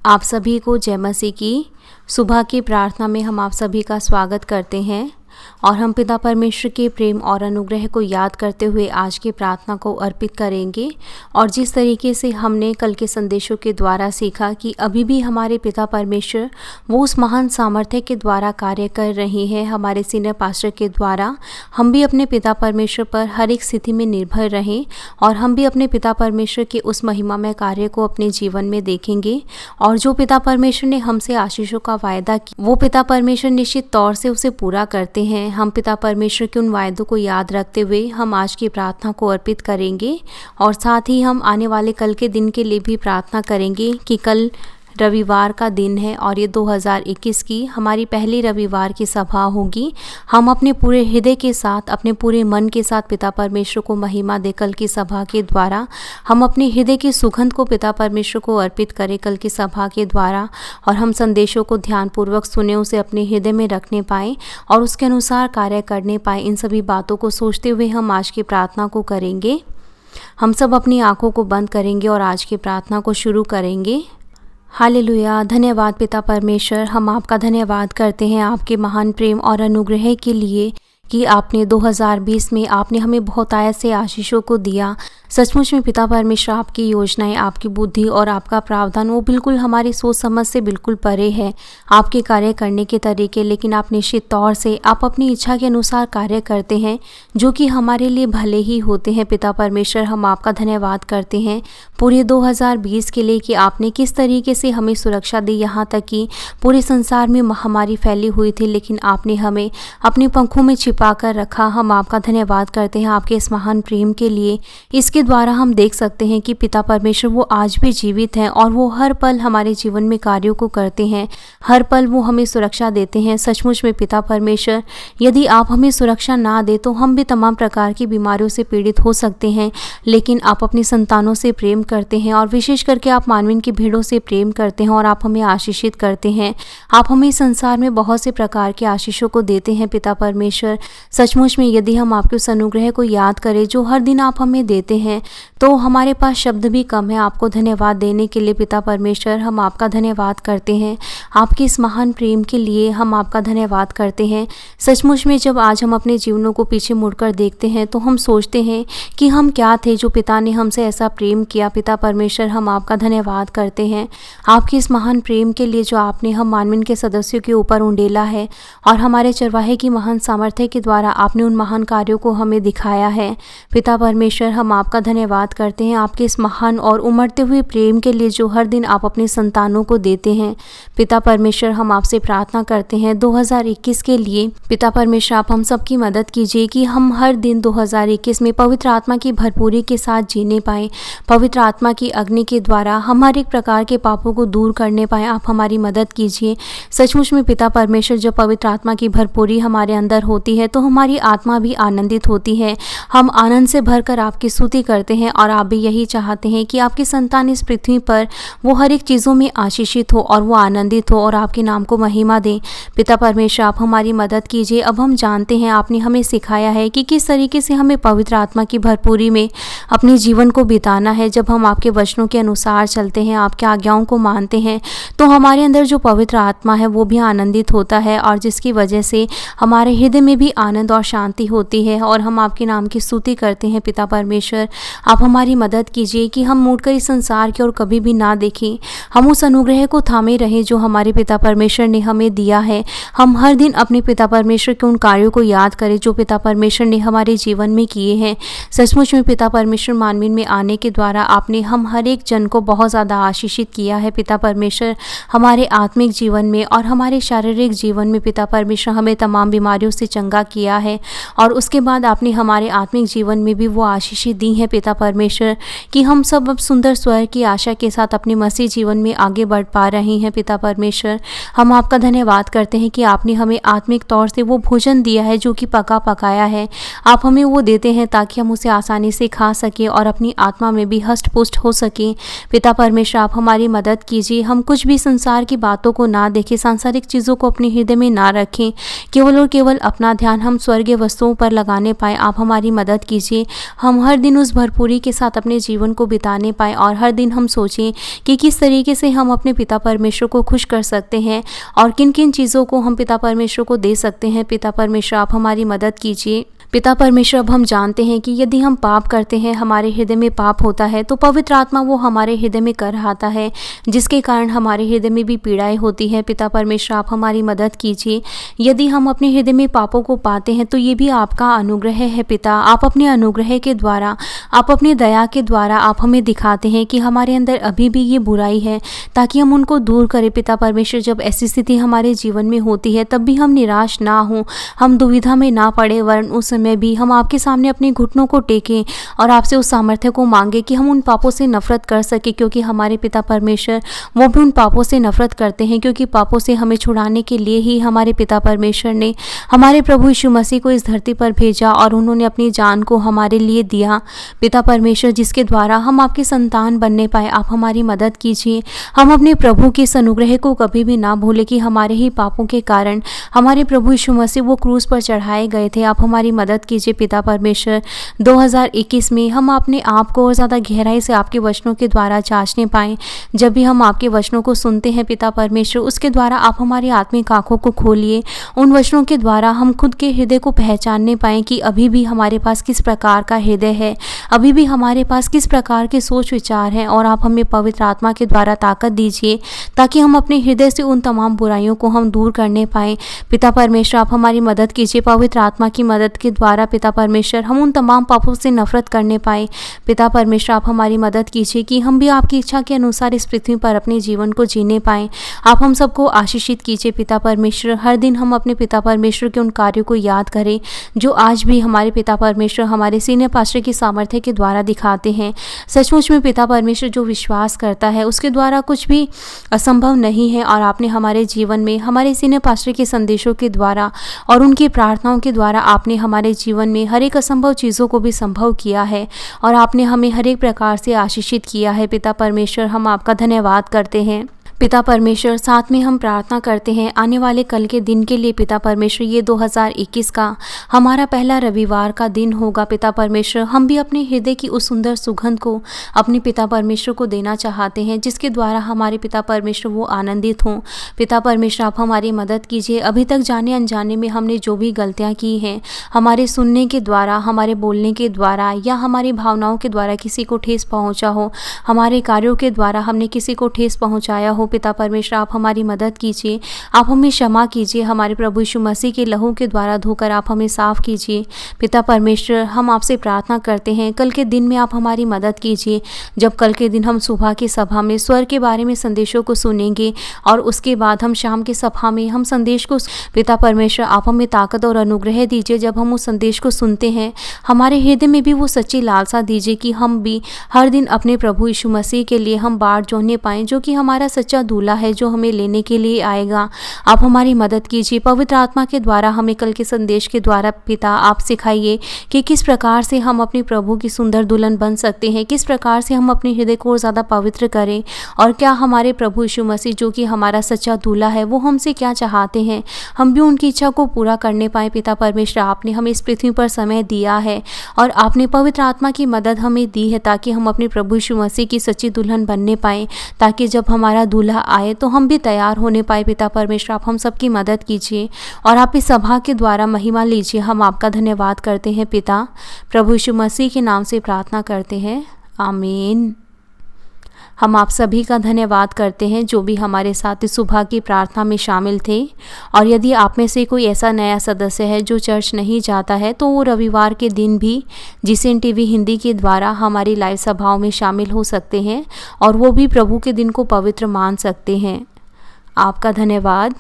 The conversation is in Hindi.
आप सभी को जय मसीह की सुबह की प्रार्थना में हम आप सभी का स्वागत करते हैं और हम पिता परमेश्वर के प्रेम और अनुग्रह को याद करते हुए आज की प्रार्थना को अर्पित करेंगे। और जिस तरीके से हमने कल के संदेशों के द्वारा सीखा कि अभी भी हमारे पिता परमेश्वर वो उस महान सामर्थ्य के द्वारा कार्य कर रहे हैं हमारे सीनियर पास्टर के द्वारा, हम भी अपने पिता परमेश्वर पर हर एक स्थिति में निर्भर रहें और हम भी अपने पिता परमेश्वर के उस महिमामय कार्य को अपने जीवन में देखेंगे। और जो पिता परमेश्वर ने हमसे आशीषों का वायदा किया वो पिता परमेश्वर निश्चित तौर से उसे पूरा करते हैं। हम पिता परमेश्वर के उन वायदों को याद रखते हुए हम आज की प्रार्थना को अर्पित करेंगे और साथ ही हम आने वाले कल के दिन के लिए भी प्रार्थना करेंगे कि कल रविवार का दिन है और ये 2021 की हमारी पहली रविवार की सभा होगी। हम अपने पूरे हृदय के साथ, अपने पूरे मन के साथ पिता परमेश्वर को महिमा दे कल की सभा के द्वारा। हम अपने हृदय की सुगंध को पिता परमेश्वर को अर्पित करें कल की सभा के द्वारा और हम संदेशों को ध्यानपूर्वक सुने, उसे अपने हृदय में रखने पाएँ और उसके अनुसार कार्य करने पाएँ। इन सभी बातों को सोचते हुए हम आज की प्रार्थना को करेंगे। हम सब अपनी आँखों को बंद करेंगे और आज की प्रार्थना को शुरू करेंगे। हालेलुया। धन्यवाद पिता परमेश्वर, हम आपका धन्यवाद करते हैं आपके महान प्रेम और अनुग्रह के लिए कि आपने 2020 में आपने हमें बहुत आयत से आशीषों को दिया। सचमुच में पिता परमेश्वर आपकी योजनाएं, आपकी बुद्धि और आपका प्रावधान वो बिल्कुल हमारी सोच समझ से बिल्कुल परे है आपके कार्य करने के तरीके, लेकिन आप निश्चित तौर से आप अपनी इच्छा के अनुसार कार्य करते हैं जो कि हमारे लिए भले ही होते हैं। पिता परमेश्वर, हम आपका धन्यवाद करते हैं पूरे 2020 के लिए कि आपने किस तरीके से हमें सुरक्षा दी। यहाँ तक कि पूरे संसार में महामारी फैली हुई थी लेकिन आपने हमें अपने पंखों में छिपा कर रखा। हम आपका धन्यवाद करते हैं आपके इस महान प्रेम के लिए। इसके द्वारा हम देख सकते हैं कि पिता परमेश्वर वो आज भी जीवित हैं और वो हर पल हमारे जीवन में कार्यों को करते हैं, हर पल वो हमें सुरक्षा देते हैं। सचमुच में पिता परमेश्वर, यदि आप हमें सुरक्षा ना दे तो हम भी तमाम प्रकार की बीमारियों से पीड़ित हो सकते हैं, लेकिन आप अपनी संतानों से प्रेम करते हैं और विशेष करके आप मानवीन की भीड़ों से प्रेम करते हैं और आप हमें आशीषित करते हैं। आप हमें संसार में बहुत से प्रकार के आशीषों को देते हैं पिता परमेश्वर। सचमुच में यदि हम आपके उस अनुग्रह को याद करें जो हर दिन आप हमें देते हैं तो हमारे पास शब्द भी कम है आपको धन्यवाद देने के लिए। पिता परमेश्वर, हम आपका धन्यवाद करते हैं आपके इस महान प्रेम के लिए। हम आपका धन्यवाद करते हैं। सचमुच में जब आज हम अपने जीवनों को पीछे मुड़कर देखते हैं तो हम सोचते हैं कि हम क्या थे जो पिता ने हमसे ऐसा प्रेम किया। पिता परमेश्वर, हम आपका धन्यवाद करते हैं आपके इस महान प्रेम के लिए जो आपने हम मानवीन के सदस्यों के ऊपर उंडेला है और हमारे चरवाहे की महान सामर्थ्य के द्वारा आपने उन महान कार्यों को हमें दिखाया है। पिता परमेश्वर, हम आपका धन्यवाद करते हैं आपके इस महान और उमड़ते हुए प्रेम के लिए जो हर दिन आप अपने संतानों को देते हैं। पिता परमेश्वर, हम आपसे प्रार्थना करते हैं 2021 के लिए। पिता परमेश्वर, आप हम सबकी मदद कीजिए कि हम हर दिन 2021 में पवित्र आत्मा की भरपूरी के साथ जीने पाएँ, पवित्र आत्मा की अग्नि के द्वारा हम हर एक प्रकार के पापों को दूर करने पाएँ। आप हमारी मदद कीजिए। सचमुच में पिता परमेश्वर, जब पवित्र आत्मा की भरपूरी हमारे अंदर होती है तो हमारी आत्मा भी आनंदित होती है। हम आनंद से भरकर आपकी स्तुति करते हैं और आप भी यही चाहते हैं कि आपकी संतान इस पृथ्वी पर वो हर एक चीज़ों में आशीषित हो और वो आनंदित हो और आपके नाम को महिमा दें। पिता परमेश्वर, आप हमारी मदद कीजिए। अब हम जानते हैं आपने हमें सिखाया है कि किस तरीके से हमें पवित्र आत्मा की भरपूरी में अपने जीवन को बिताना है। जब हम आपके वचनों के अनुसार चलते हैं, आपके आज्ञाओं को मानते हैं तो हमारे अंदर जो पवित्र आत्मा है वो भी आनंदित होता है और जिसकी वजह से हमारे हृदय में भी आनंद और शांति होती है और हम आपके नाम की स्तुति करते हैं। पिता परमेश्वर, आप हमारी मदद कीजिए कि हम मुड़कर इस संसार की ओर कभी भी ना देखें, हम उस अनुग्रह को थामे रहें जो हमारे पिता परमेश्वर ने हमें दिया है। हम हर दिन अपने पिता परमेश्वर के उन कार्यों को याद करें जो पिता परमेश्वर ने हमारे जीवन में किए हैं। सचमुच में पिता परमेश्वर, मानवीन में आने के द्वारा आपने हम हर एक जन को बहुत ज़्यादा आशीषित किया है। पिता परमेश्वर, हमारे आत्मिक जीवन में और हमारे शारीरिक जीवन में पिता परमेश्वर हमें तमाम बीमारियों से चंगा किया है और उसके बाद आपने हमारे आत्मिक जीवन में भी वो आशीषें दी हैं पिता परमेश्वर कि हम सब अब सुंदर स्वर्ग की आशा के साथ अपने मसीह जीवन में आगे बढ़ पा रहे हैं। पिता परमेश्वर, हम आपका धन्यवाद करते हैं कि आपने हमें आत्मिक तौर से वो भोजन दिया है जो कि पका पकाया है। आप हमें वो देते हैं ताकि हम उसे आसानी से खा सकें और अपनी आत्मा में भी हष्ट पुष्ट हो सकें। पिता परमेश्वर, आप हमारी मदद कीजिए। हम कुछ भी संसार की बातों को ना देखें, सांसारिक चीज़ों को अपने हृदय में ना रखें, केवल और केवल अपना ध्यान हम स्वर्गीय वस्तुओं पर लगाने पाएँ, आप हमारी मदद कीजिए। हम हर दिन उस भरपूरी के साथ अपने जीवन को बिताने पाएँ और हर दिन हम सोचें कि किस तरीके से हम अपने पिता परमेश्वर को खुश कर सकते हैं और किन किन चीज़ों को हम पिता परमेश्वर को दे सकते हैं। पिता परमेश्वर, आप हमारी मदद कीजिए। पिता परमेश्वर, अब हम जानते हैं कि यदि हम पाप करते हैं, हमारे हृदय में पाप होता है, तो पवित्र आत्मा वो हमारे हृदय में कर आता है, जिसके कारण हमारे हृदय में भी पीड़ाएं होती हैं। पिता परमेश्वर, आप हमारी मदद कीजिए। यदि हम अपने हृदय में पापों को पाते हैं तो ये भी आपका अनुग्रह है पिता। आप अपने अनुग्रह के द्वारा, आप अपनी दया के द्वारा आप हमें दिखाते हैं कि हमारे अंदर अभी भी ये बुराई है, ताकि हम उनको दूर करें। पिता परमेश्वर, जब ऐसी स्थिति हमारे जीवन में होती है तब भी हम निराश ना हों, हम दुविधा में ना पड़े, वरन उस समय भी हम आपके सामने अपने घुटनों को टेकें और आपसे उस सामर्थ्य को मांगे कि हम उन पापों से नफरत कर सके, क्योंकि हमारे पिता परमेश्वर वो भी उन पापों से नफरत करते हैं, क्योंकि पापों से हमें छुड़ाने के लिए ही हमारे पिता परमेश्वर ने हमारे प्रभु यीशु मसीह को इस धरती पर भेजा और उन्होंने अपनी जान को हमारे लिए दिया। पिता परमेश्वर, जिसके द्वारा हम आपके संतान बनने पाए, आप हमारी मदद कीजिए। हम अपने प्रभु के इस अनुग्रह को कभी भी ना भूलें कि हमारे ही पापों के कारण हमारे प्रभु यीशु मसीह वो क्रूस पर चढ़ाए गए थे। आप हमारी मदद कीजिए पिता परमेश्वर। 2021 में हम अपने आप को और ज़्यादा गहराई से आपके वचनों के द्वारा जांचने पाएँ। जब भी हम आपके वचनों को सुनते हैं पिता परमेश्वर, उसके द्वारा आप हमारी आत्मिक आँखों को खोलिए। उन वचनों के द्वारा हम खुद के हृदय को पहचानने पाएँ कि अभी भी हमारे पास किस प्रकार का हृदय है, अभी भी हमारे पास किस प्रकार के सोच विचार हैं, और आप हमें पवित्र आत्मा के द्वारा ताकत दीजिए ताकि हम अपने हृदय से उन तमाम बुराइयों को हम दूर करने पाएँ। पिता परमेश्वर, आप हमारी मदद कीजिए। पवित्र आत्मा की मदद के द्वारा पिता परमेश्वर हम उन तमाम पापों से नफरत करने पाए। पिता परमेश्वर, आप हमारी मदद कीजिए कि हम भी आपकी इच्छा के अनुसार इस पृथ्वी पर अपने जीवन को जीने पाएँ। आप हम सबको आशीषित कीजिए पिता परमेश्वर। हर दिन हम अपने पिता परमेश्वर के उन कार्यों को याद करें जो आज भी हमारे पिता परमेश्वर हमारे सीनियर पास्टर की सामर्थ्य के द्वारा दिखाते हैं। सचमुच में पिता परमेश्वर, जो विश्वास करता है उसके द्वारा कुछ भी असंभव नहीं है, और आपने हमारे जीवन में हमारे सीनियर पास्टर के संदेशों के द्वारा और उनकी प्रार्थनाओं के द्वारा आपने हमारे जीवन में हर एक असंभव चीज़ों को भी संभव किया है, और आपने हमें हर एक प्रकार से आशीषित किया है। पिता परमेश्वर, हम आपका धन्यवाद करते हैं। पिता परमेश्वर, साथ में हम प्रार्थना करते हैं आने वाले कल के दिन के लिए। पिता परमेश्वर, ये 2021 का हमारा पहला रविवार का दिन होगा। पिता परमेश्वर, हम भी अपने हृदय की उस सुंदर सुगंध को अपने पिता परमेश्वर को देना चाहते हैं, जिसके द्वारा हमारे पिता परमेश्वर वो आनंदित हों। पिता परमेश्वर, आप हमारी मदद कीजिए। अभी तक जाने अनजाने में हमने जो भी गलतियाँ की हैं, हमारे सुनने के द्वारा, हमारे बोलने के द्वारा या हमारी भावनाओं के द्वारा किसी को ठेस पहुँचा हो, हमारे कार्यों के द्वारा हमने किसी को ठेस पहुँचाया हो, पिता परमेश्वर आप हमारी मदद कीजिए। आप हमें क्षमा कीजिए। हमारे प्रभु यीशु मसीह के लहू के द्वारा धोकर आप हमें साफ कीजिए। पिता परमेश्वर, हम आपसे प्रार्थना करते हैं कल के दिन में आप हमारी मदद कीजिए। जब कल के दिन हम सुबह की सभा में स्वर के बारे में संदेशों को सुनेंगे और उसके बाद हम शाम की सभा में हम संदेश को, पिता परमेश्वर आप हमें ताकत और अनुग्रह दीजिए। जब हम उस संदेश को सुनते हैं, हमारे हृदय में भी वो सच्ची लालसा दीजिए कि हम भी हर दिन अपने प्रभु यीशु मसीह के लिए हम बाट जोड़ने पाएँ, जो कि हमारा सच्चा दूल्हा है, जो हमें लेने के लिए आएगा। आप हमारी मदद कीजिए। पवित्र आत्मा के द्वारा हमें कल के संदेश के द्वारा पिता आप सिखाइए कि किस प्रकार से हम अपने प्रभु की सुंदर दुल्हन बन सकते हैं, किस प्रकार से हम अपने हृदय को और ज़्यादा पवित्र करें, और क्या हमारे प्रभु यीशु मसीह जो कि हमारा सच्चा दूल्हा है वो हमसे क्या चाहते हैं, हम भी उनकी इच्छा को पूरा करने पाए। पिता परमेश्वर, आपने हमें इस पृथ्वी पर समय दिया है और आपने पवित्र आत्मा की मदद हमें दी है ताकि हम अपने प्रभु यीशु मसीह की सच्ची दुल्हन बनने पाएँ, ताकि जब हमारा दूल्हा आए तो हम भी तैयार होने पाए। पिता परमेश्वर, आप हम सबकी मदद कीजिए और आप इस सभा के द्वारा महिमा लीजिए। हम आपका धन्यवाद करते हैं पिता, प्रभु यीशु मसीह के नाम से प्रार्थना करते हैं, आमीन। हम आप सभी का धन्यवाद करते हैं जो भी हमारे साथ इस सुबह की प्रार्थना में शामिल थे। और यदि आप में से कोई ऐसा नया सदस्य है जो चर्च नहीं जाता है, तो वो रविवार के दिन भी जीसीएन टीवी हिंदी के द्वारा हमारी लाइव सभाओं में शामिल हो सकते हैं और वो भी प्रभु के दिन को पवित्र मान सकते हैं। आपका धन्यवाद।